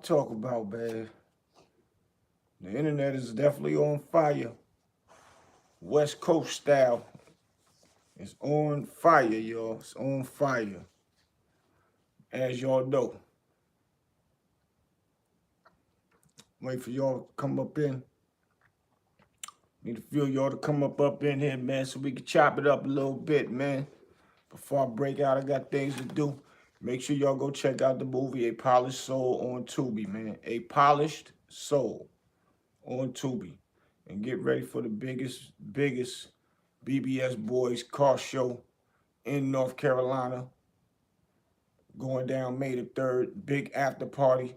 talk about, man. The internet is definitely on fire. West Coast style. It's on fire, y'all. It's on fire. As y'all know. Wait for y'all to come up in. Need a few of y'all to come up in here, man, so we can chop it up a little bit, man. Before I break out, I got things to do. Make sure y'all go check out the movie A Polished Soul on Tubi, man. A Polished Soul on Tubi. And get ready for the biggest BBS Boys car show in North Carolina. Going down May the 3rd. Big after party.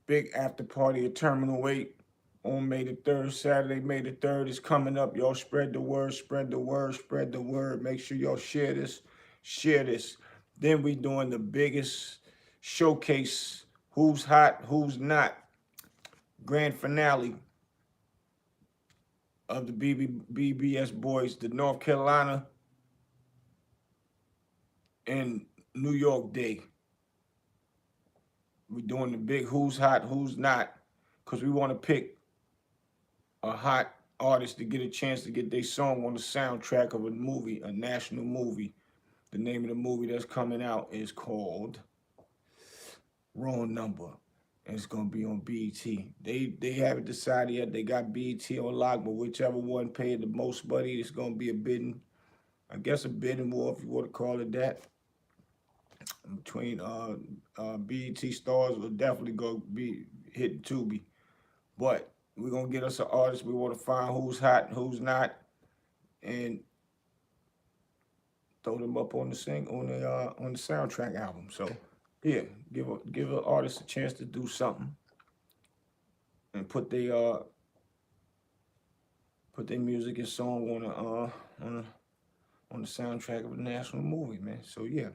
Big after party at Terminal 8 on May the 3rd. Saturday, May the 3rd is coming up. Y'all spread the word, spread the word, spread the word. Make sure y'all share this, share this. Then we doing the biggest showcase, who's hot, who's not. Grand finale of the BBS Boys, the North Carolina and New York Day. We're doing the big who's hot, who's not, because we want to pick a hot artist to get a chance to get their song on the soundtrack of a movie, a national movie. The name of the movie that's coming out is called Wrong Number. And it's gonna be on BET. They haven't decided yet. They got BET on lock, but whichever one paid the most money, it's gonna be a bidding, I guess a bidding war if you want to call it that. Between BET stars will definitely go be hitting Tubi. But we're gonna get us an artist. We want to find who's hot, who's not, and throw them up on the on the soundtrack album. So yeah, give an artist a chance to do something and put their music and song on the soundtrack of a national movie, man. So yeah,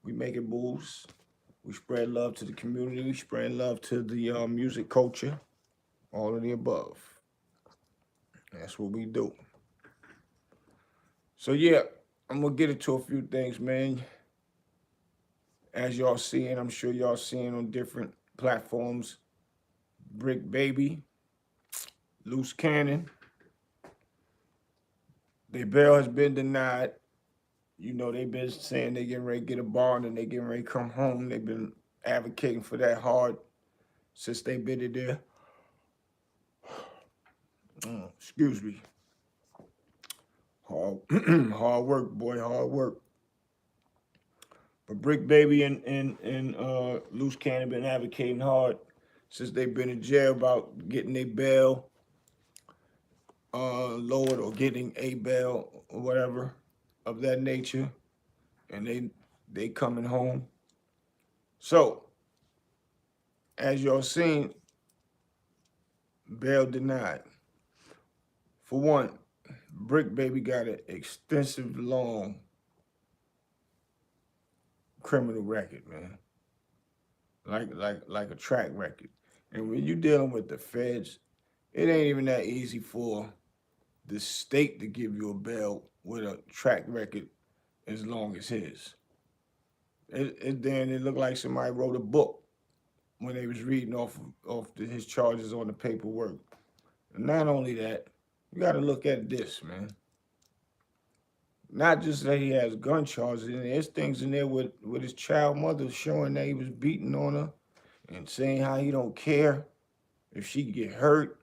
we making moves. We spread love to the community. We spread love to the music culture. All of the above. That's what we do. So yeah, I'm gonna get into a few things, man. As y'all seeing, I'm sure y'all seeing on different platforms. Brick Baby, Luce Cannon. Their bail has been denied. You know, they've been saying they getting ready to get a bond and they getting ready to come home. They've been advocating for that hard since they been in there. Excuse me. Hard, hard work, boy, hard work. But Brick Baby and Luce Cannon been advocating hard since they've been in jail about getting their bail lowered or getting a bail or whatever of that nature, and they coming home. So as y'all seen, bail denied. For one, Brick Baby got an extensive, long criminal record, man. Like a track record. And when you dealing with the feds, it ain't even that easy for the state to give you a bail with a track record as long as his. It looked like somebody wrote a book when they was reading his charges on the paperwork. And not only that, you got to look at this, man. Not just that he has gun charges, and there's things in there with his child mother showing that he was beating on her and saying how he don't care if she get hurt.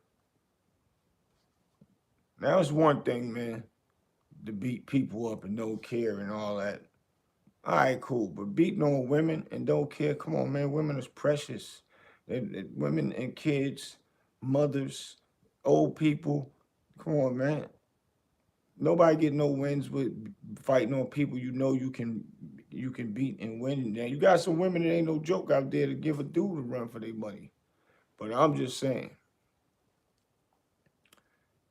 Now it's one thing, man, to beat people up and don't care and all that. All right, cool. But beating on women and don't care, come on, man. Women is precious. Women and kids, mothers, old people. Come on, man. Nobody get no wins with fighting on people you can beat and win. Now you got some women that ain't no joke out there to give a dude a run for their money. But I'm just saying,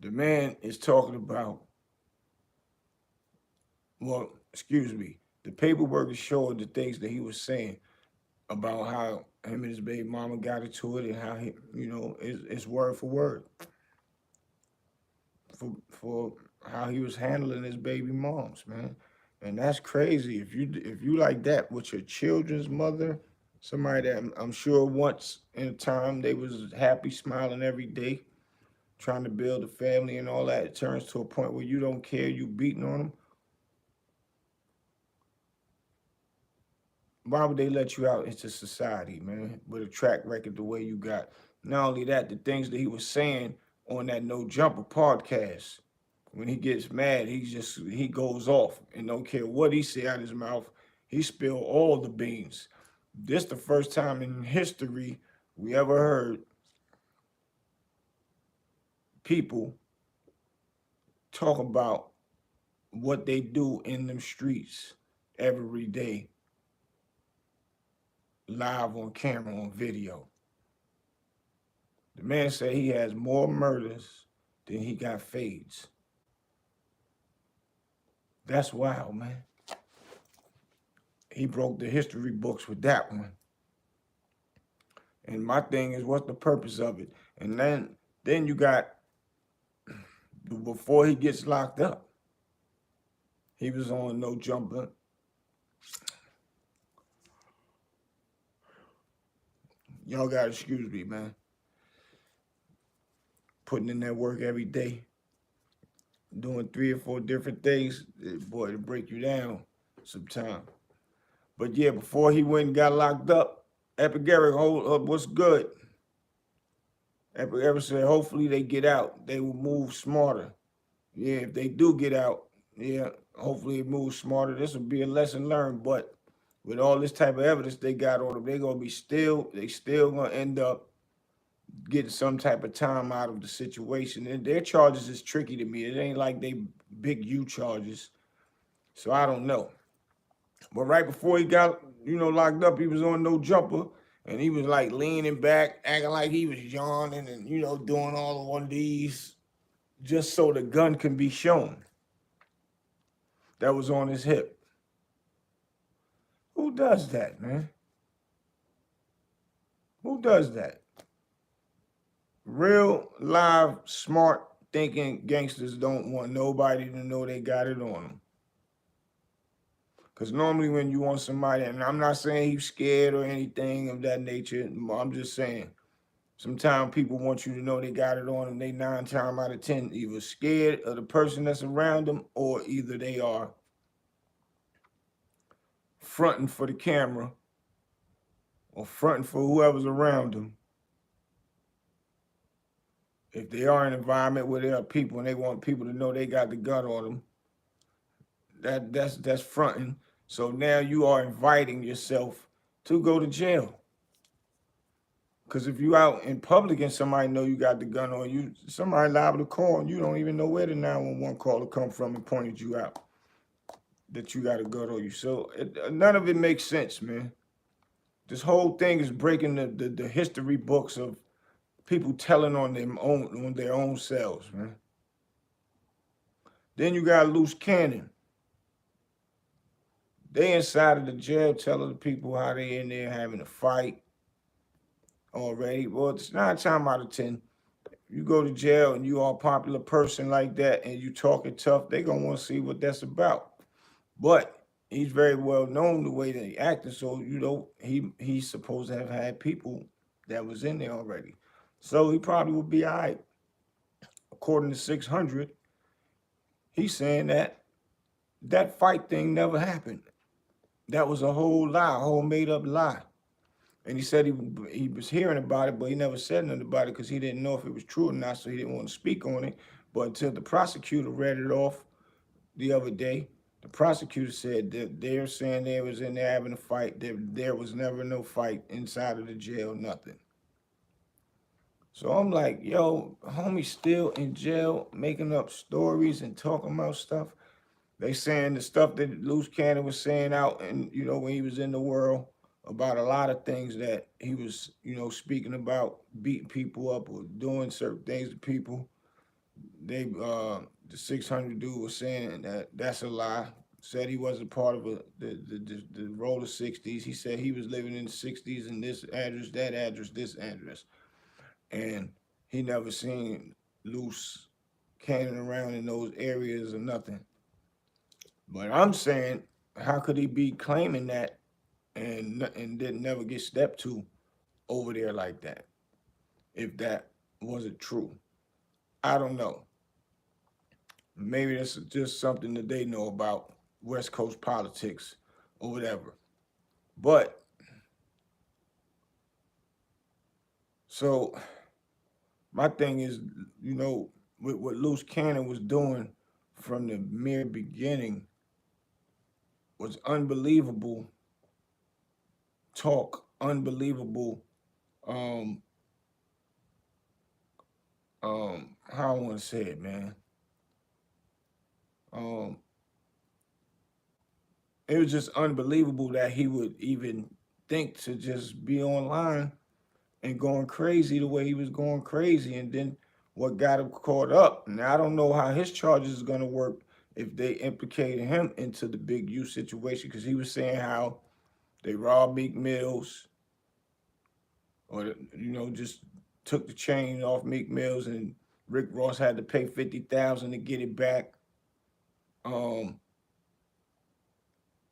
the man is talking about, well, excuse me, the paperwork is showing the things that he was saying about how him and his baby mama got into it and how it's word for word for how he was handling his baby moms, man. And that's crazy. If you like that with your children's mother, Somebody that I'm sure once in a time they was happy, smiling every day, trying to build a family and all that. It turns to a point where you don't care, you beating on them. Why would they let you out into society, man, with a track record the way you got? Not only that, the things that he was saying on that No Jumper podcast, when he gets mad, he goes off and don't care what he say out his mouth. He spill all the beans. This the first time in history we ever heard people talk about what they do in them streets every day, live on camera, on video. The man said he has more murders than he got fades. That's wild, man. He broke the history books with that one. And my thing is, what's the purpose of it? And then you got, before he gets locked up, he was on No Jumper. Y'all gotta excuse me, man. Putting in that work every day, doing 3 or 4 different things, boy, it'll break you down sometimes. But yeah, before he went and got locked up, Epic Eric, what's good? Epic Eric said, hopefully they get out. They will move smarter. Yeah, if they do get out, yeah, hopefully it moves smarter. This will be a lesson learned. But with all this type of evidence they got on them, they still gonna end up getting some type of time out of the situation. And their charges is tricky to me. It ain't like they big U charges. So I don't know. But right before he got, locked up, he was on No Jumper, and he was like leaning back, acting like he was yawning and, doing all of one of these just so the gun can be shown that was on his hip. Who does that, man? Who does that? Real, live, smart thinking gangsters don't want nobody to know they got it on them. Because normally when you want somebody, and I'm not saying he's scared or anything of that nature, I'm just saying sometimes people want you to know they got it on them. They 9 times out of 10 either scared of the person that's around them, or either they are fronting for the camera or fronting for whoever's around them. If they are in an environment where there are people and they want people to know they got the gun on them, that's fronting. So now you are inviting yourself to go to jail. Because if you out in public and somebody know you got the gun on you, somebody liable to call and you don't even know where the 911 call to come from and pointed you out that you got a gun on you. So none of it makes sense, man. This whole thing is breaking the history books of people telling on their own selves, man. Then you got Luce Cannon. They inside of the jail telling the people how they in there having a fight already. Well, it's 9 times out of 10. You go to jail and you are a popular person like that and you talking tough, they gonna want to see what that's about. But he's very well known the way that he acted, so he's supposed to have had people that was in there already. So he probably would be all right. According to 600, he's saying that fight thing never happened. That was a whole lie, a whole made up lie. And he said he was hearing about it, but he never said nothing about it because he didn't know if it was true or not, so he didn't want to speak on it. But until the prosecutor read it off the other day, the prosecutor said that they're saying they was in there having a fight. There was never no fight inside of the jail, nothing. So I'm like, yo, homie's still in jail making up stories and talking about stuff. They saying the stuff that Luce Cannon was saying out and, when he was in the world about a lot of things that he was, speaking about, beating people up or doing certain things to people. The 600 dude was saying that that's a lie. Said he wasn't part of the roller 60s. He said he was living in the 60s in this address, that address, this address. And he never seen Luce Cannon around in those areas or nothing. But I'm saying, how could he be claiming that and didn't never get stepped to over there like that. If that wasn't true, I don't know. Maybe that's just something that they know about West Coast politics or whatever. But so my thing is, what Luce Cannon was doing from the mere beginning was unbelievable talk, unbelievable um how I want to say it, man. Um it was just unbelievable that he would even think to just be online and going crazy the way he was going crazy. And then what got him caught up. Now I don't know how his charges is gonna work if they implicated him into the Big U situation, because he was saying how they robbed Meek Mills, or just took the chain off Meek Mills, and Rick Ross had to pay 50,000 to get it back. Um,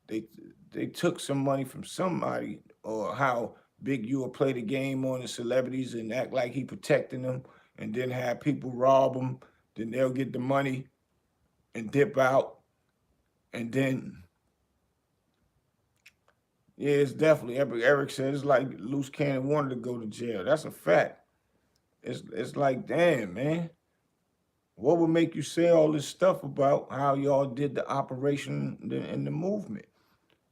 they they took some money from somebody, or how Big U will play the game on the celebrities and act like he protecting them, and then have people rob them. Then they'll get the money and dip out, and then yeah, it's definitely Eric said it's like Luce Cannon wanted to go to jail. That's a fact. It's like, damn, man. What would make you say all this stuff about how y'all did the operation in the movement?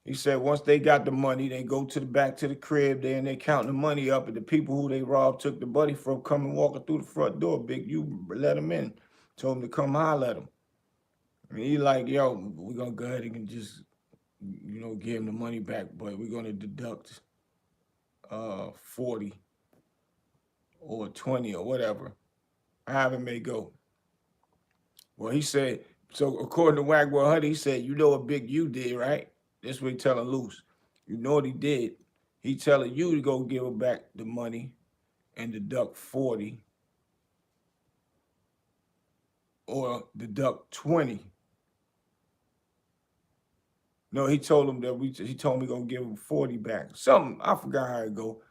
He said once they got the money, they go to the back to the crib there and they counting the money up, and the people who they robbed took the money from coming walking through the front door. Big U let them in, told him to come holler at him. And he like, yo, we're gonna go ahead and just, give him the money back, but we're gonna deduct 40 or 20 or whatever, however it may go. Well, he said, so according to Wagwell Huddy, he said, you know what Big U did, right? This what he telling Luce. You know what he did? He telling you to go give her back the money and deduct 40 or deduct 20. No, he told him that he told me gonna give him 40 back. Something, I forgot how it go.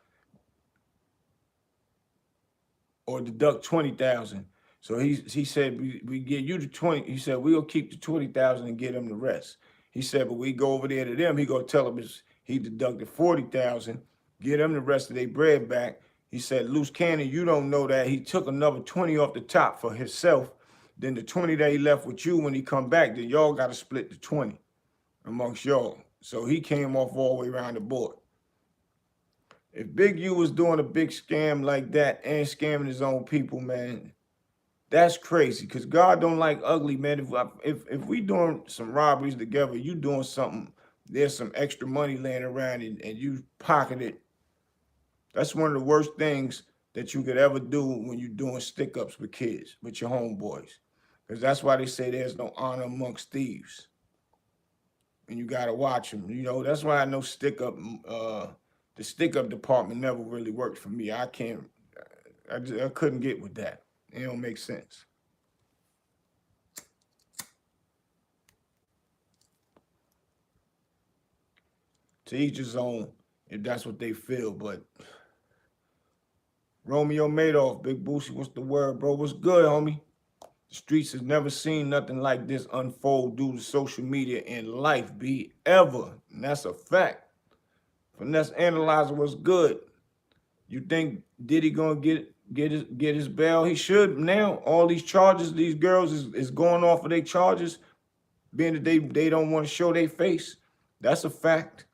Or deduct 20,000. So he said we get you the 20. He said we'll keep the 20,000 and get him the rest. He said, but we go over there to them. He gonna tell them he deducted 40,000, get them the rest of their bread back. He said, Luce Cannon, you don't know that he took another 20 off the top for himself. Then the 20 that he left with you when he come back, then y'all got to split the 20 amongst y'all. So he came off all the way around the board. If Big U was doing a big scam like that and scamming his own people, man, that's crazy. Cause God don't like ugly, man. If we doing some robberies together, you doing something, there's some extra money laying around and you pocket it. That's one of the worst things that you could ever do when you're doing stick-ups with kids, with your homeboys. Because that's why they say there's no honor amongst thieves. And you gotta watch them. That's why I know the stick-up department never really worked for me. I couldn't get with that. It don't make sense. To each his own, if that's what they feel. But Romeo Madoff, Big Boosie, what's the word, bro? What's good, homie? The streets has never seen nothing like this unfold due to social media in life, be ever. And that's a fact. Finesse analyzer was good. You think Diddy gonna get his bail? He should now. All these charges, these girls is going off of their charges, being that they don't want to show their face. That's a fact.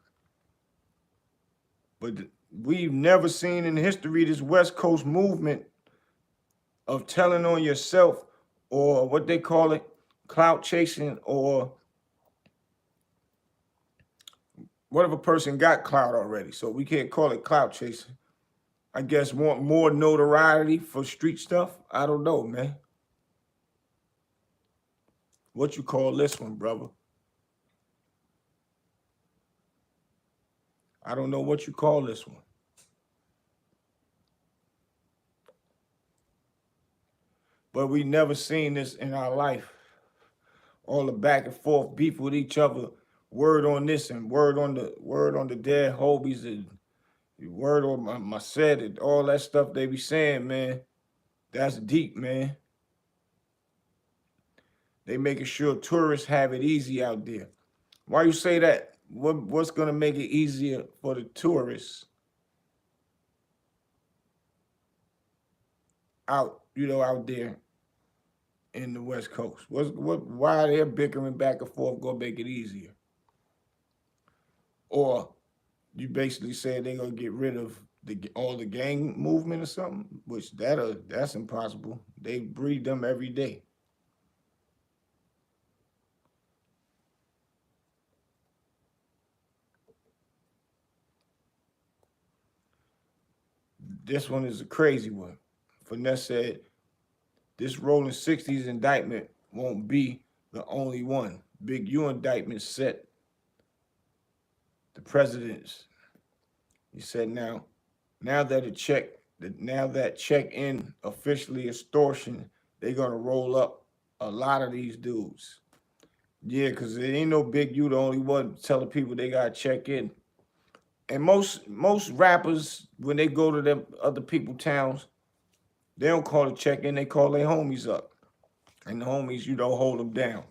But we've never seen in history this West Coast movement of telling on yourself, or what they call it, clout chasing, or what if a person got clout already? So we can't call it clout chasing. I guess want more notoriety for street stuff. I don't know, man. What you call this one, brother? I don't know what you call this one. But we never seen this in our life. All the back and forth beef with each other word on this and word on the dead homies and word on my set and all that stuff they be saying, man. That's deep, man. They making sure tourists have it easy out there. Why you say that? What's gonna make it easier for the tourists out, out there in the West Coast? Why they're bickering back and forth gonna make it easier? Or you basically said they're gonna get rid of all the gang movement or something, which that's impossible. They breed them every day. This one is a crazy one. Finesse said this rolling 60s indictment won't be the only one. Big U indictment set the president's. He said now that check-in officially extortion, they're gonna roll up a lot of these dudes. Yeah, cause it ain't no Big U the only one telling people they gotta check in. And most rappers, when they go to them other people towns, they don't call it check in, they call their homies up. And the homies, hold them down.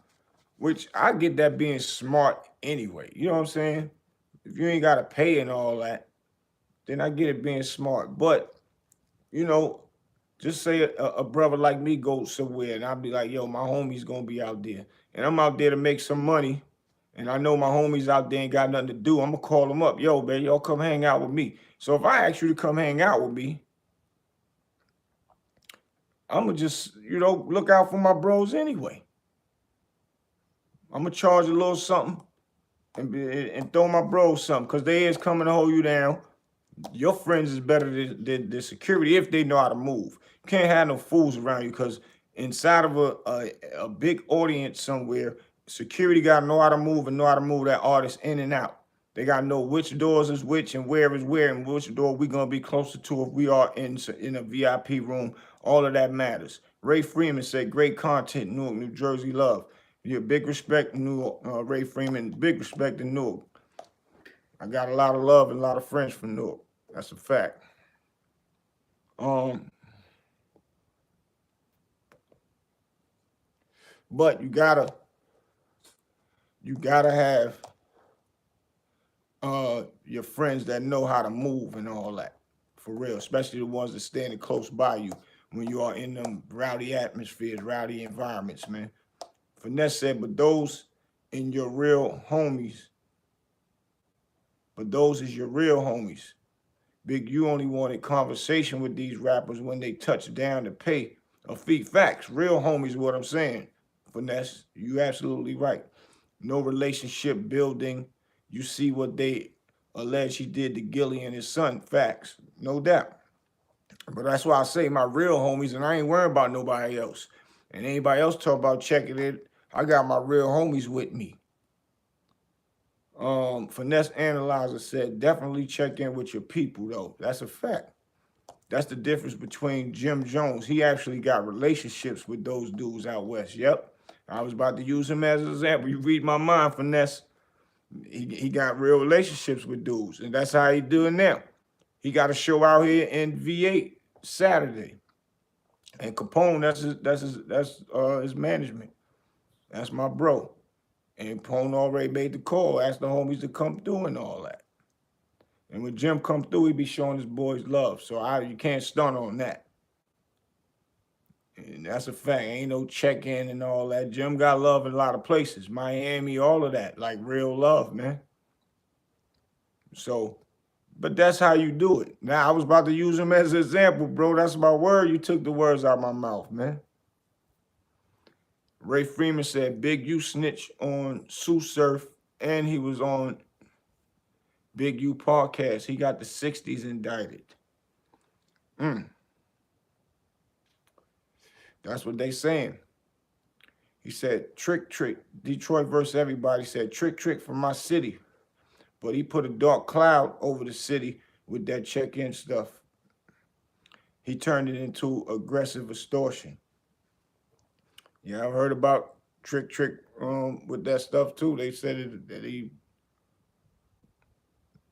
Which I get that being smart anyway. You know what I'm saying? If you ain't gotta pay and all that, then I get it being smart. But, you know, just say a brother like me goes somewhere and I'll be like, yo, my homie's gonna be out there. And I'm out there to make some money. And I know my homies out there ain't got nothing to do. I'm gonna call them up. Yo, man, y'all come hang out with me. So if I ask you to come hang out with me, I'm gonna just, look out for my bros anyway. I'm gonna charge a little something and throw my bros something because they is coming to hold you down. Your friends is better than security if they know how to move. You can't have no fools around you because inside of a big audience somewhere, security got to know how to move and know how to move that artist in and out. They got to know which doors is which and where is where and which door we going to be closer to if we are in a VIP room. All of that matters. Ray Freeman said, great content, Newark, New Jersey love. Yeah, big respect, Newark, Ray Freeman. Big respect to Newark. I got a lot of love and a lot of friends from Newark. That's a fact. But you gotta have your friends that know how to move and all that. For real. Especially the ones that standing close by you when you are in them rowdy atmospheres, rowdy environments, man. Finesse said, but those is your real homies. Big U only wanted conversation with these rappers when they touch down to pay a fee. Facts. Real homies, what I'm saying. Finesse, you absolutely right. No relationship building. You see what they allege he did to Gilly and his son. Facts. No doubt. But that's why I say my real homies, and I ain't worrying about nobody else. And anybody else talk about checking it, I got my real homies with me. Finesse Analyzer said, definitely check in with your people, though. That's a fact. That's the difference between Jim Jones. He actually got relationships with those dudes out west. Yep. I was about to use him as an example. You read my mind, Finesse. He got real relationships with dudes, and that's how he doing now. He got a show out here in V8 Saturday. And Capone, that's his management. That's my bro. And Capone already made the call, asked the homies to come through and all that. And when Jim come through, he be showing his boys love. So you can't stunt on that. And that's a fact. Ain't no check-in and all that. Jim got love in a lot of places. Miami, all of that. Like real love, man. So, but that's how you do it. Now, I was about to use him as an example, bro. That's my word. You took the words out of my mouth, man. Ray Freeman said, Big U snitch on Sue Surf, and he was on Big U podcast. He got the 60s indicted. That's what they saying. He said, Trick, Detroit versus everybody said, Trick from my city. But he put a dark cloud over the city with that check-in stuff. He turned it into aggressive extortion. Yeah, I've heard about Trick with that stuff too. They said that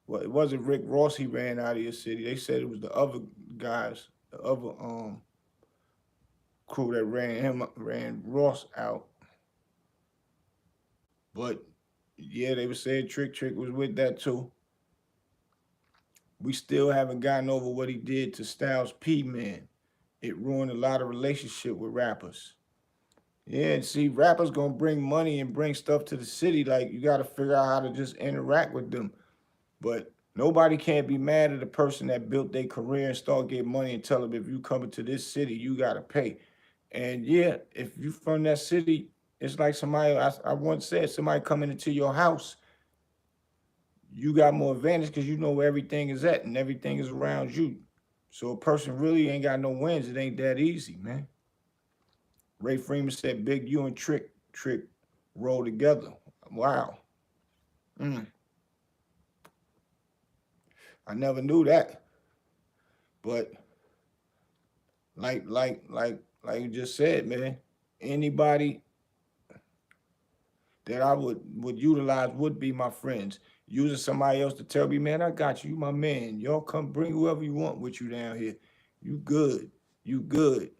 well, it wasn't Rick Ross he ran out of your city. They said it was the other guys, the other crew that ran Ross out. But yeah, they were saying Trick was with that too. We still haven't gotten over what he did to Styles P, man. It ruined a lot of relationship with rappers. Yeah, and see, rappers gonna bring money and bring stuff to the city. Like you gotta figure out how to just interact with them. But nobody can't be mad at a person that built their career and start getting money and tell them if you coming to this city, you gotta pay. And yeah, if you from that city, it's like somebody I once said, somebody coming into your house, you got more advantage because you know where everything is at and everything is around you. So a person really ain't got no wins. It ain't that easy, man. Ray Freeman said, "Big you and Trick roll together." Wow. Mm, I never knew that. But like you just said, man, anybody that I would utilize would be my friends. Using somebody else to tell me, man, I got you, you my man. Y'all come bring whoever you want with you down here. You good. You good.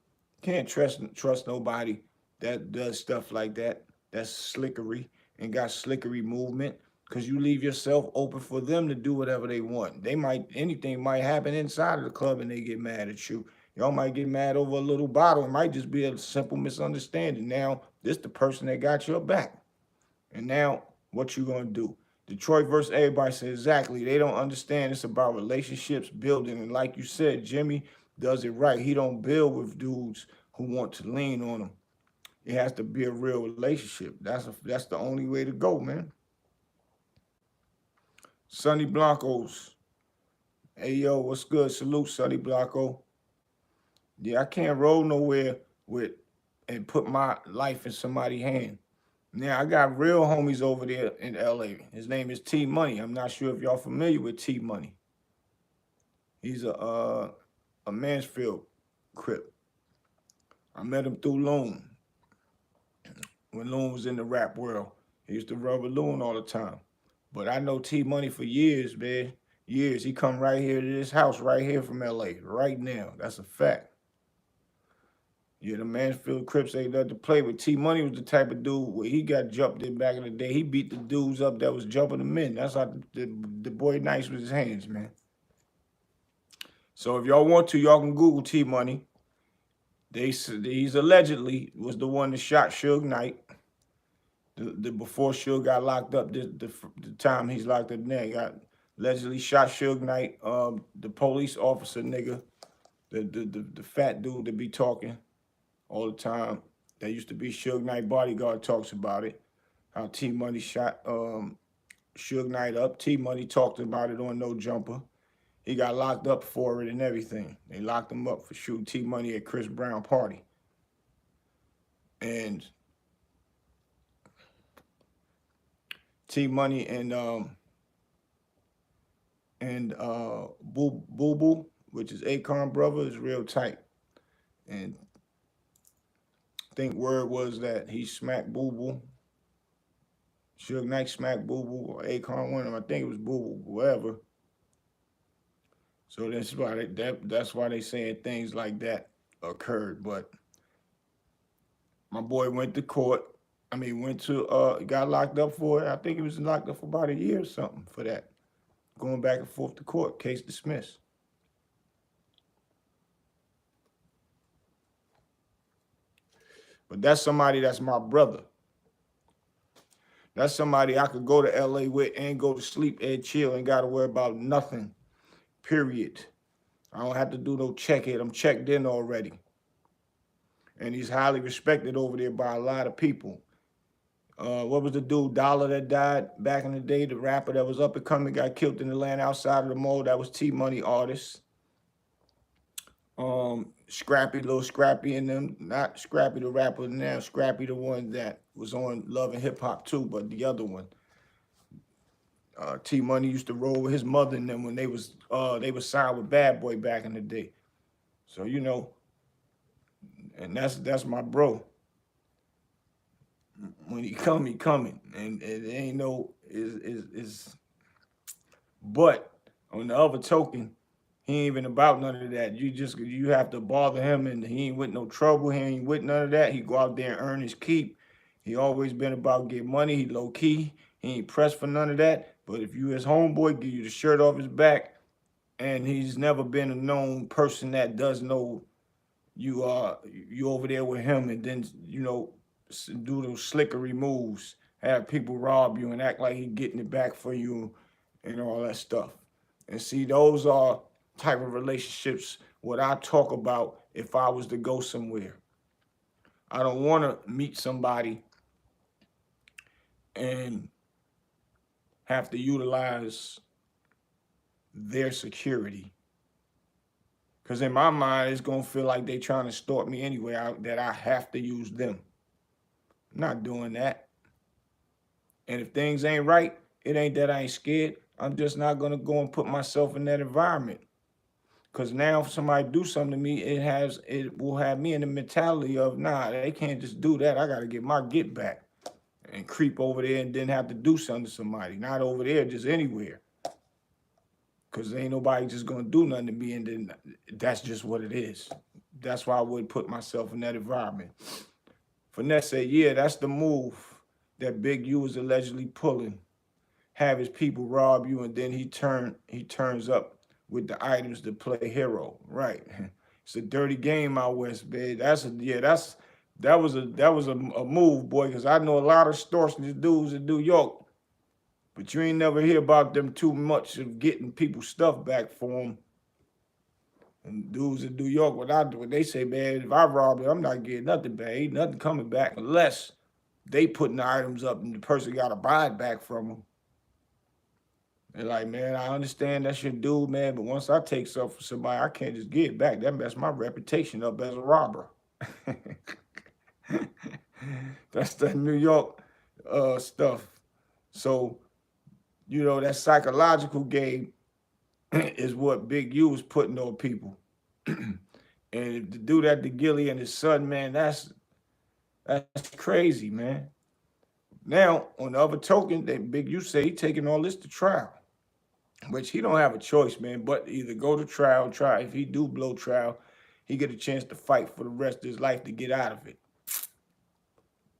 Can't trust nobody that does stuff like that. That's slickery and got slickery movement. Cause you leave yourself open for them to do whatever they want. They might anything might happen inside of the club and they get mad at you. Y'all might get mad over a little bottle. It might just be a simple misunderstanding. Now, this the person that got your back. And now, what you gonna do? Detroit versus everybody said exactly. They don't understand it's about relationships building. And like you said, Jimmy does it right. He don't build with dudes who want to lean on him. It has to be a real relationship. That's the only way to go, man. Sonny Blancos. Hey yo, what's good? Salute, Sonny Blanco. Yeah, I can't roll nowhere with and put my life in somebody's hand. Now I got real homies over there in LA. His name is T Money. I'm not sure if y'all familiar with T Money. He's a Mansfield Crip. I met him through Loon when Loon was in the rap world. He used to rub with Loon all the time. But I know T Money for years, man. Years. He come right here to this house right here from LA right now. That's a fact. Yeah, the Mansfield Crips ain't nothing to play with. T Money was the type of dude where he got jumped in back in the day. He beat the dudes up that was jumping them in. That's how the boy nice with his hands, man. So if y'all want to, y'all can Google T Money. He's allegedly was the one that shot Suge Knight. The before Suge got locked up, the time he's locked up now, he got allegedly shot Suge Knight. The police officer nigga, the fat dude that be talking all the time. That used to be Suge Knight bodyguard talks about it. How T Money shot Suge Knight up. T Money talked about it on No Jumper. He got locked up for it and everything. They locked him up for shooting T Money at Chris Brown party. And T Money and Boo Boo, which is Akon brother, is real tight. And I think word was that he smacked Boo Boo. Suge Knight smacked Boo Boo, or Akon won him. I think it was Boo Boo, whoever. So that's why they saying things like that occurred. But my boy went to court. I mean, got locked up for it. I think he was locked up for about a year or something for that. Going back and forth to court, case dismissed. But that's somebody that's my brother. That's somebody I could go to LA with and go to sleep and chill and gotta worry about nothing. Period. I don't have to do no check in. I'm checked in already. And he's highly respected over there by a lot of people. What was the dude, Dollar, that died back in the day? The rapper that was up and coming, got killed in Atlanta outside of the mall. That was T Money artist. Scrappy, Little Scrappy, and them. Not Scrappy the rapper now. Scrappy the one that was on Love and Hip Hop too, but the other one. T Money used to roll with his mother and them when they was signed with Bad Boy back in the day. So and that's my bro. When he coming, and it ain't no is. But on the other token, he ain't even about none of that. You have to bother him, and he ain't with no trouble. He ain't with none of that. He go out there and earn his keep. He always been about getting money. He low key. He ain't pressed for none of that. But if you his homeboy, give you the shirt off his back, and he's never been a known person that does know you over there with him, and then do those slickery moves, have people rob you and act like he getting it back for you, and all that stuff. And see, those are type of relationships what I talk about if I was to go somewhere. I don't want to meet somebody and have to utilize their security. Because in my mind, it's going to feel like they trying to stalk me anyway, that I have to use them. I'm not doing that. And if things ain't right, it ain't that I ain't scared. I'm just not going to go and put myself in that environment. Because now if somebody do something to me, it will have me in the mentality of, nah, they can't just do that. I got to get my get back and creep over there and then have to do something to somebody. Not over there, just anywhere. Because ain't nobody just going to do nothing to me, and then that's just what it is. That's why I wouldn't put myself in that environment. Finesse said, yeah, that's the move that Big U is allegedly pulling. Have his people rob you, and then he turns up with the items to play hero. Right. It's a dirty game out west, babe. That was a move, boy, because I know a lot of extortionist dudes in New York, but you ain't never hear about them too much of getting people's stuff back for them. And dudes in New York, what they say, man, if I rob it, I'm not getting nothing back. Ain't nothing coming back unless they putting the items up and the person got to buy it back from them. They're like, man, I understand that's your dude, man, but once I take stuff from somebody, I can't just get it back. That messed my reputation up as a robber. That's the New York stuff. So, that psychological game is what Big U is putting on people. And to do that to Gilly and his son, man, that's crazy, man. Now, on the other token, that Big U say he taking all this to trial, which he don't have a choice, man, but either go to trial, try. If he do blow trial, he get a chance to fight for the rest of his life to get out of it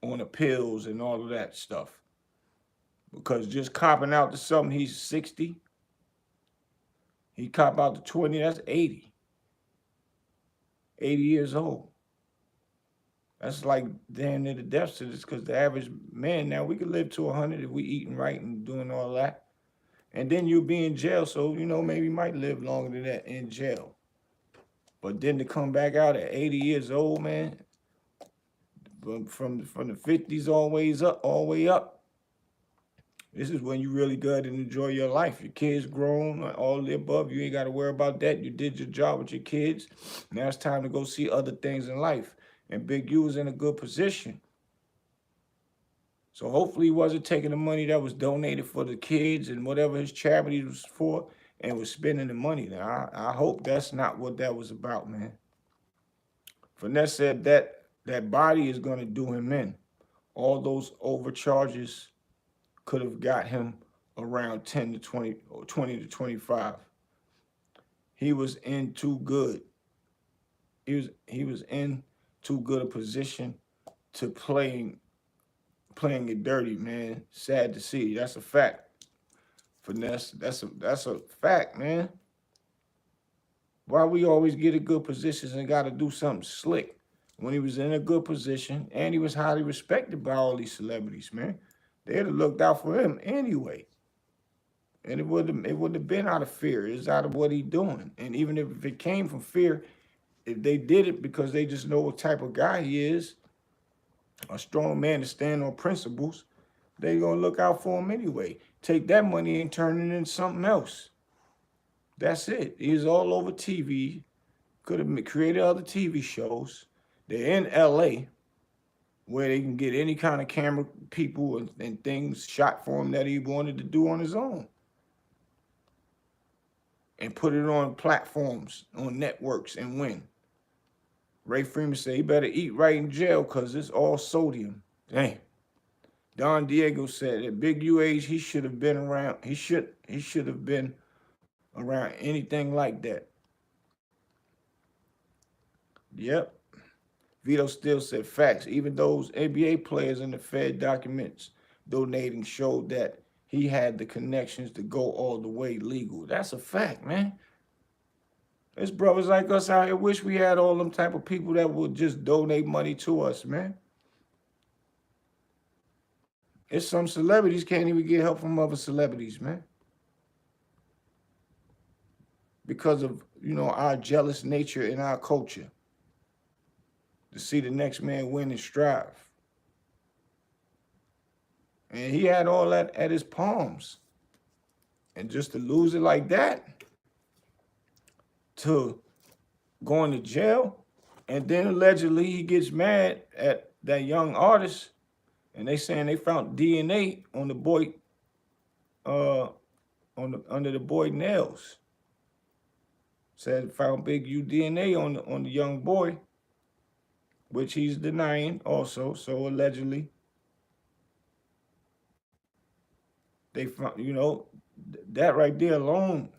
on appeals and all of that stuff. Because just copping out to something, he's 60. He cop out to 20, that's 80. 80 years old. That's like damn near the death sentence, because the average man now, we could live to 100 if we eating right and doing all that. And then you'll be in jail, so, maybe you might live longer than that in jail. But then to come back out at 80 years old, man, from the 50s all the way up, this is when you really good and enjoy your life. Your kids grown, all the above. You ain't got to worry about that. You did your job with your kids. Now it's time to go see other things in life. And Big U was in a good position. So hopefully he wasn't taking the money that was donated for the kids and whatever his charity was for and was spending the money. Now, I hope that's not what that was about, man. Finesse said that body is going to do him in. All those overcharges could have got him around 10 to 20 or 20 to 25. He was in too good. He was in too good a position to playing it dirty, man. Sad to see. That's a fact. Finesse, that's a fact, man. Why we always get in good positions and got to do something slick? When he was in a good position and he was highly respected by all these celebrities, man, they'd have looked out for him anyway. And it would have been out of fear. It's out of what he doing. And even if it came from fear, if they did it because they just know what type of guy he is, a strong man to stand on principles, they gonna look out for him anyway. Take that money and turn it into something else. That's it. He's all over TV. Could have created other TV shows. They're in LA, where they can get any kind of camera people and things shot for him that he wanted to do on his own. And put it on platforms, on networks, and win. Ray Freeman said he better eat right in jail because it's all sodium. Damn. Don Diego said at Big U age, he should have been around. He should have been around anything like that. Yep. Vito still said facts. Even those NBA players in the Fed documents donating showed that he had the connections to go all the way legal. That's a fact, man. There's brothers like us out here wish we had all them type of people that would just donate money to us, man. It's some celebrities can't even get help from other celebrities, man. Because of, our jealous nature in our culture. To see the next man win and strive. And he had all that at his palms. And just to lose it like that, to going to jail, and then allegedly he gets mad at that young artist, and they saying they found DNA on the boy, under the boy nails. Said found Big U DNA on the young boy, which he's denying also. So allegedly, they found, that right there alone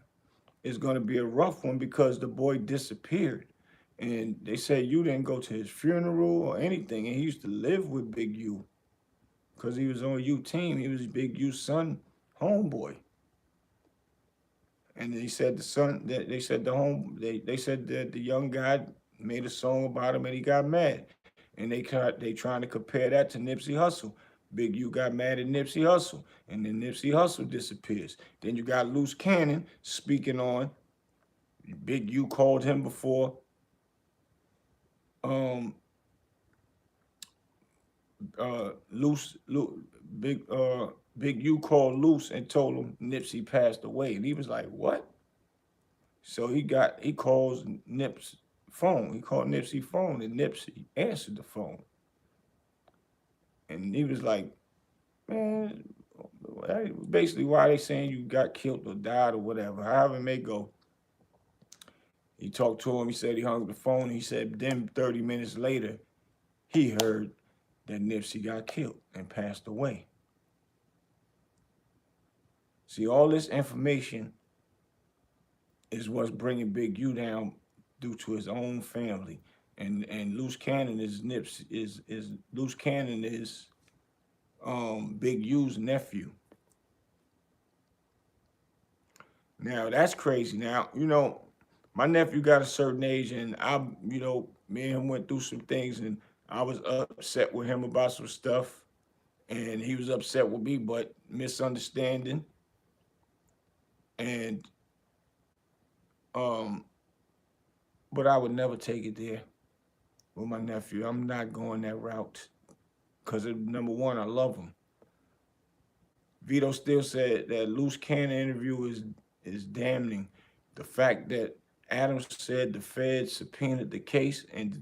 is going to be a rough one because the boy disappeared. And they said you didn't go to his funeral or anything. And he used to live with Big U because he was on U team. He was Big U's son, homeboy. And they said the son, that they said they said that the young guy made a song about him and he got mad. And they trying to compare that to Nipsey Hussle. Big U got mad at Nipsey Hussle, and then Nipsey Hussle disappears. Then you got Luce Cannon speaking on. Big U called him before. Big U called Luce and told him Nipsey passed away, and he was like, "What?" So he calls Nip's phone. He called Nipsey phone, and Nipsey answered the phone, and he was like, "Man, basically, why they saying you got killed or died or whatever, however it may go." He talked to him. He said he hung up the phone. He said then 30 minutes later, he heard that Nipsey got killed and passed away. See, all this information is what's bringing Big U down due to his own family. And Luce Cannon is Luce Cannon is Big U's nephew. Now that's crazy. Now, my nephew got a certain age, and me and him went through some things, and I was upset with him about some stuff, and he was upset with me, but misunderstanding. And but I would never take it there with my nephew. I'm not going that route because number one, I love him. Vito still said that Luce Cannon interview is damning. The fact that Adams said the Fed subpoenaed the case and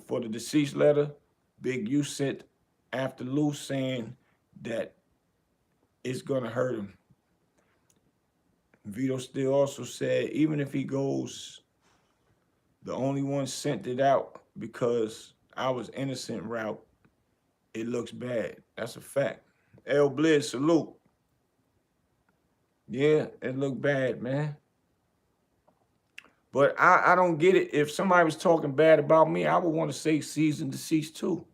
for the deceased letter, Big U sent after Luce saying that it's gonna hurt him. Vito still also said even if he goes, the only one sent it out because I was innocent route, it looks bad. That's a fact. L Blizz, salute. Yeah, it looked bad, man. But I don't get it. If somebody was talking bad about me, I would want to say cease and desist too.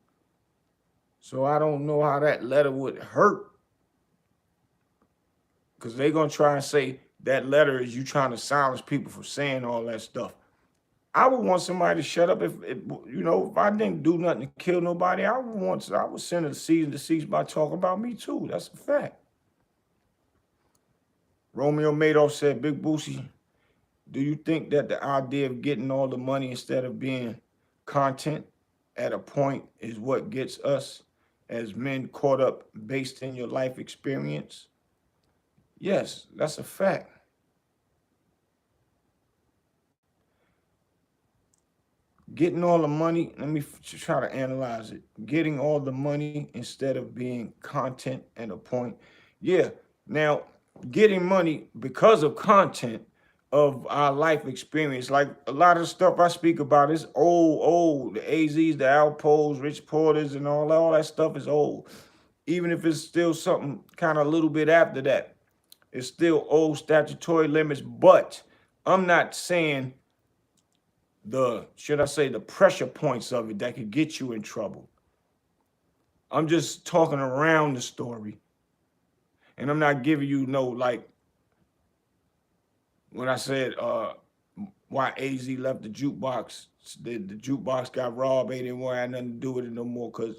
So I don't know how that letter would hurt. Because they're going to try and say that letter is you trying to silence people from saying all that stuff. I would want somebody to shut up if I didn't do nothing to kill nobody. I would send a cease and desist by talking about me too. That's a fact. Romeo Madoff said, Big Boosie, do you think that the idea of getting all the money instead of being content at a point is what gets us as men caught up based in your life experience? Yes, that's a fact. Getting all the money, let me try to analyze it. Getting all the money instead of being content at a point. Yeah, now getting money because of content of our life experience. Like a lot of the stuff I speak about is old. The AZs, the Alpos, Rich Porters, and all that stuff is old. Even if it's still something kind of a little bit after that, it's still old statutory limits. But I'm not saying should I say, the pressure points of it that could get you in trouble. I'm just talking around the story. And I'm not giving you no, like, when I said why AZ left the jukebox, the jukebox got robbed, they didn't want to have nothing to do with it no more because,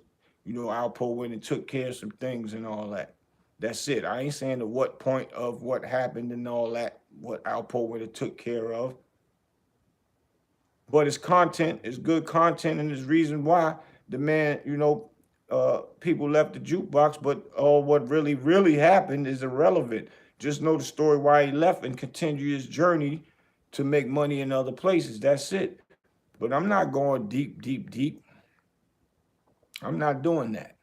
Alpo went and took care of some things and all that. That's it. I ain't saying the what point of what happened and all that, what Alpo went and took care of. But it's content, it's good content, and there's reason why the man, people left the jukebox, but all what really happened is irrelevant. Just know the story why he left and continue his journey to make money in other places. That's it. But I'm not going deep. I'm not doing that.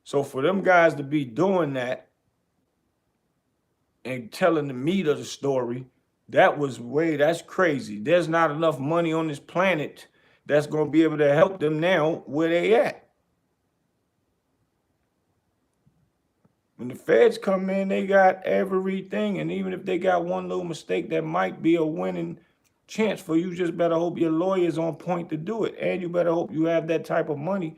So for them guys to be doing that and telling the meat of the story, that's crazy. There's not enough money on this planet that's going to be able to help them now where they at. When the feds come in, they got everything. And even if they got one little mistake, that might be a winning chance for you. Just better hope your lawyer's on point to do it. And you better hope you have that type of money,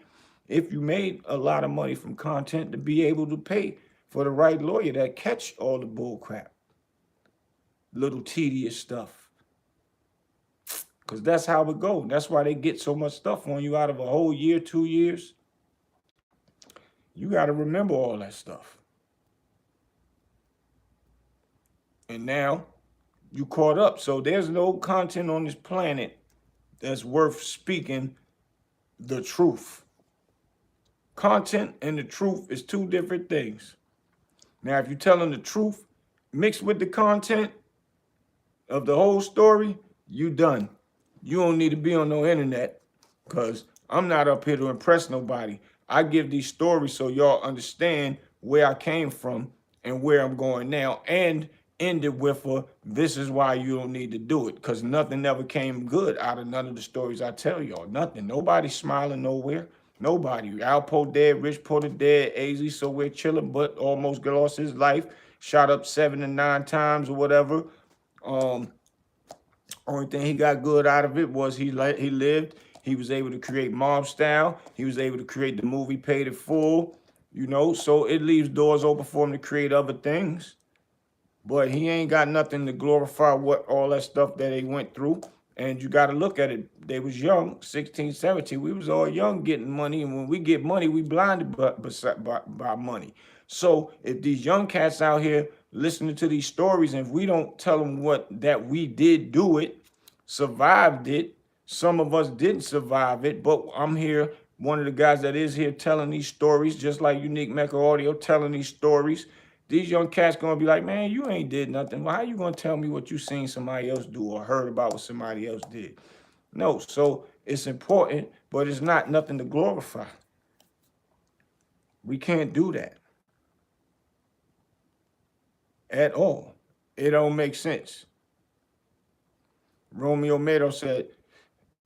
if you made a lot of money from content, to be able to pay for the right lawyer that catch all the bull crap, little tedious stuff. Because that's how it goes. That's why they get so much stuff on you out of a whole year, 2 years. You got to remember all that stuff. And now you caught up. So there's no content on this planet that's worth speaking the truth. Content and the truth is two different things. Now, if you're telling the truth mixed with the content of the whole story, you done. You don't need to be on no internet, because I'm not up here to impress nobody. I give these stories so y'all understand where I came from and where I'm going now, and end it with this is why you don't need to do it, because nothing ever came good out of none of the stories I tell y'all. Nothing. Nobody's smiling nowhere. Nobody. Alpo dead, Rich Porter dead, AZ somewhere chilling, but almost lost his life, shot up 7 to 9 times or whatever. Only thing he got good out of it was he lived. He was able to create Mob Style. He was able to create the movie Paid in Full. So it leaves doors open for him to create other things. But he ain't got nothing to glorify what all that stuff that they went through. And you got to look at it. They was young, 16, 17. We was all young getting money. And when we get money, we blinded by money. So if these young cats out here listening to these stories, and if we don't tell them that we did do it, survived it, some of us didn't survive it, but I'm here, one of the guys that is here telling these stories, just like Unique Mecca Audio, telling these stories. These young cats gonna be like, man, you ain't did nothing. Well, how you gonna tell me what you seen somebody else do or heard about what somebody else did? No, so it's important, but it's not nothing to glorify. We can't do that at all. It don't make sense. Romeo Mado said,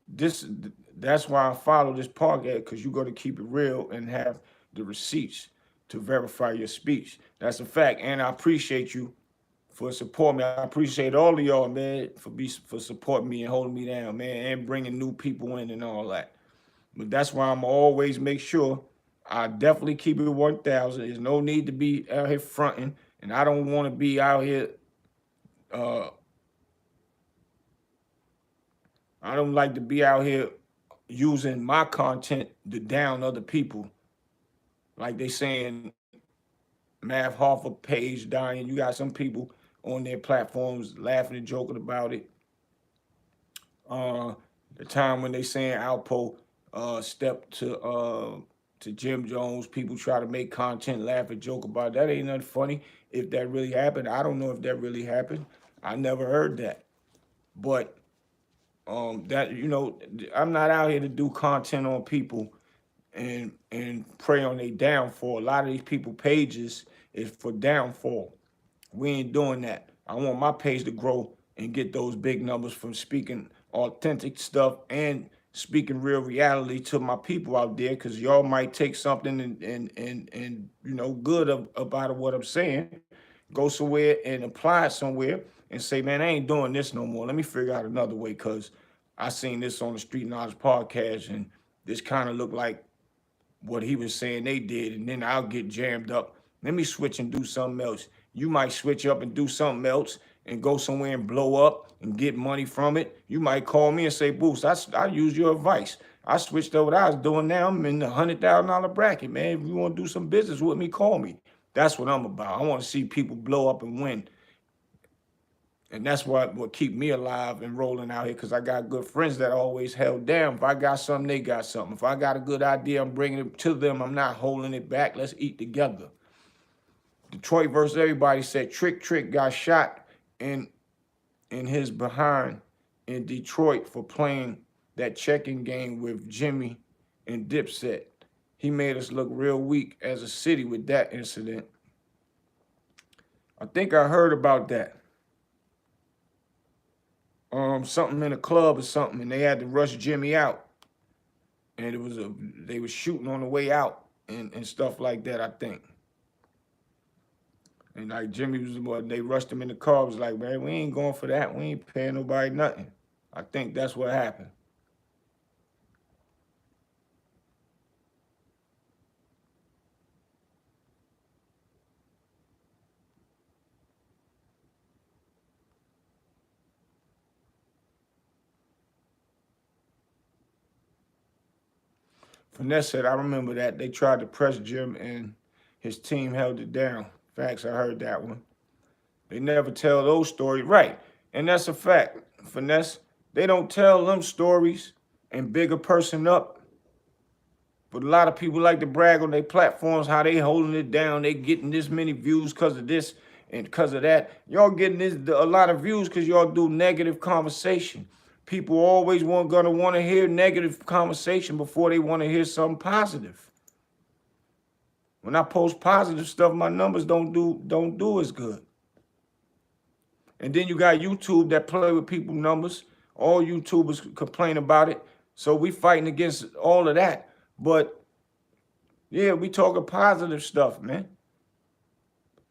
that's why I follow this podcast, because you got to keep it real and have the receipts to verify your speech. That's a fact. And I appreciate you for supporting me. I appreciate all of y'all, man, for supporting me and holding me down, man, and bringing new people in and all that. But that's why I'm always make sure I definitely keep it 1,000. There's no need to be out here fronting, and I don't want to be out here. I don't like to be out here using my content to down other people. Like they saying, Math Hoffa page dying. You got some people on their platforms laughing and joking about it. The time when they saying Alpo stepped to Jim Jones, people try to make content, laugh and joke about it. That ain't nothing funny. If that really happened, I don't know if that really happened. I never heard that. But I'm not out here to do content on people and prey on their downfall. A lot of these people pages is for downfall. We ain't doing that. I want my page to grow and get those big numbers from speaking authentic stuff and speaking real reality to my people out there, because y'all might take something and good about what I'm saying, go somewhere and apply it somewhere and say, man, I ain't doing this no more. Let me figure out another way, because I seen this on the Street Knowledge podcast and this kind of looked like what he was saying they did, and then I'll get jammed up. Let me switch and do something else. You might switch up and do something else and go somewhere and blow up and get money from it. You might call me and say, Boost, I use your advice. I switched over what I was doing. Now I'm in the $100,000 bracket, man. If you want to do some business with me, call me. That's what I'm about. I want to see people blow up and win. And that's what keep me alive and rolling out here, because I got good friends that always held down. If I got something, they got something. If I got a good idea, I'm bringing it to them. I'm not holding it back. Let's eat together. Detroit versus everybody said Trick got shot in his behind in Detroit for playing that checking game with Jimmy and Dipset. He made us look real weak as a city with that incident. I think I heard about that. Something in a club or something, and they had to rush Jimmy out, and they were shooting on the way out and stuff like that, I think. And like Jimmy they rushed him in the car. It was like, man, we ain't going for that. We ain't paying nobody nothing. I think that's what happened. Finesse said, I remember that. They tried to press Jim and his team held it down. Facts, I heard that one. They never tell those stories. Right. And that's a fact. Finesse, they don't tell them stories and big a person up. But a lot of people like to brag on their platforms, how they holding it down. They getting this many views because of this and because of that. Y'all getting a lot of views because y'all do negative conversation. People always gonna want to hear negative conversation before they want to hear something positive. When I post positive stuff, my numbers don't do as good. And then you got YouTube that play with people's numbers. All YouTubers complain about it. So we fighting against all of that. But yeah, we talking positive stuff, man.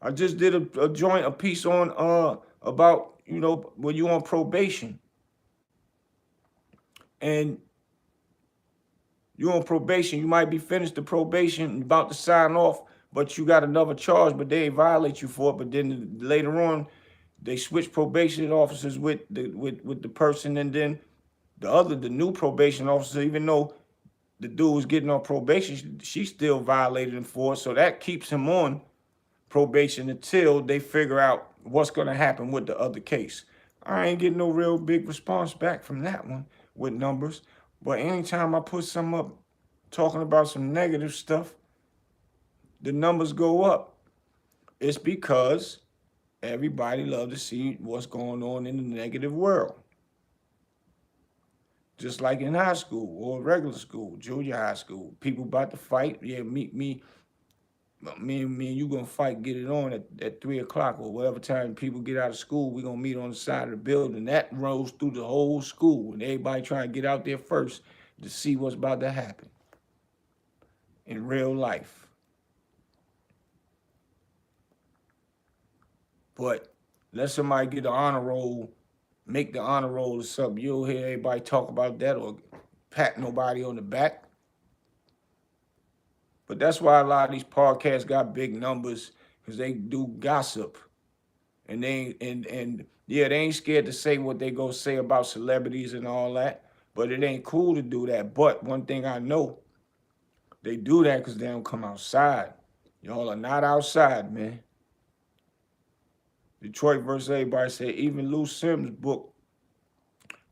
I just did a piece on about, when you on probation. And you're on probation, you might be finished the probation, about to sign off, but you got another charge, but they ain't violate you for it. But then later on, they switch probation officers with the person, and then the new probation officer, even though the dude was getting on probation, she still violated him for it. So that keeps him on probation until they figure out what's going to happen with the other case. I ain't getting no real big response back from that one with numbers. But anytime I put some up talking about some negative stuff, the numbers go up. It's because everybody loves to see what's going on in the negative world. Just like in high school or regular school, junior high school, people about to fight. Yeah, me and you gonna fight, get it on at 3 o'clock or whatever time people get out of school. We gonna meet on the side of the building. That rolls through the whole school, and everybody trying to get out there first to see what's about to happen in real life. But let somebody get the honor roll, make the honor roll or something. You'll hear everybody talk about that or pat nobody on the back. But that's why a lot of these podcasts got big numbers, because they do gossip. And they yeah, they ain't scared to say what they go say about celebrities and all that. But it ain't cool to do that. But one thing I know, they do that because they don't come outside. Y'all are not outside, man. Detroit versus everybody said even Luce Sims book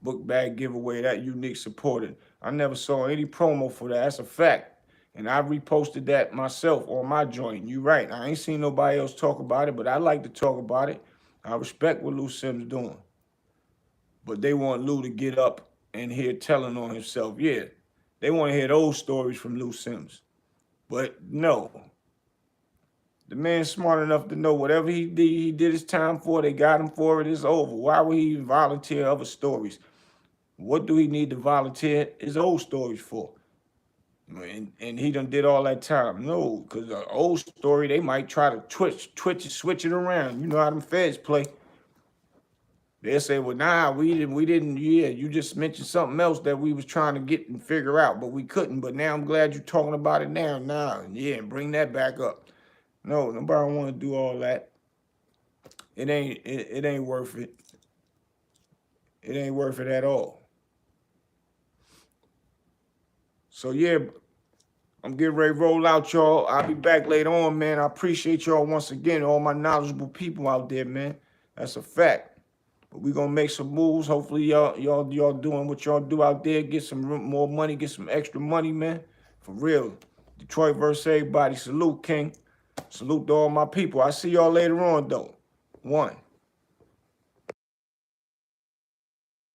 bag giveaway, that unique supported. I never saw any promo for that. That's a fact. And I reposted that myself on my joint. You right. I ain't seen nobody else talk about it, but I like to talk about it. I respect what Luce Sims doing. But they want Lou to get up and hear telling on himself. Yeah, they want to hear those stories from Luce Sims. But no. The man's smart enough to know whatever he did his time for, they got him for it, it's over. Why would he even volunteer other stories? What do he need to volunteer his old stories for? And he done did all that time. No, because the old story, they might try to twitch and switch it around. You know how them feds play. They'll say, well, nah, we didn't, yeah, you just mentioned something else that we was trying to get and figure out, but we couldn't. But now I'm glad you're talking about it now. Nah, yeah, bring that back up. No, nobody want to do all that. It ain't worth it. It ain't worth it at all. So yeah, I'm getting ready to roll out, y'all. I'll be back later on, man. I appreciate y'all once again, all my knowledgeable people out there, man. That's a fact. But we gonna make some moves. Hopefully, y'all doing what y'all do out there. Get some more money, get some extra money, man. For real. Detroit versus everybody. Salute, King. Salute to all my people. I see y'all later on, though. One.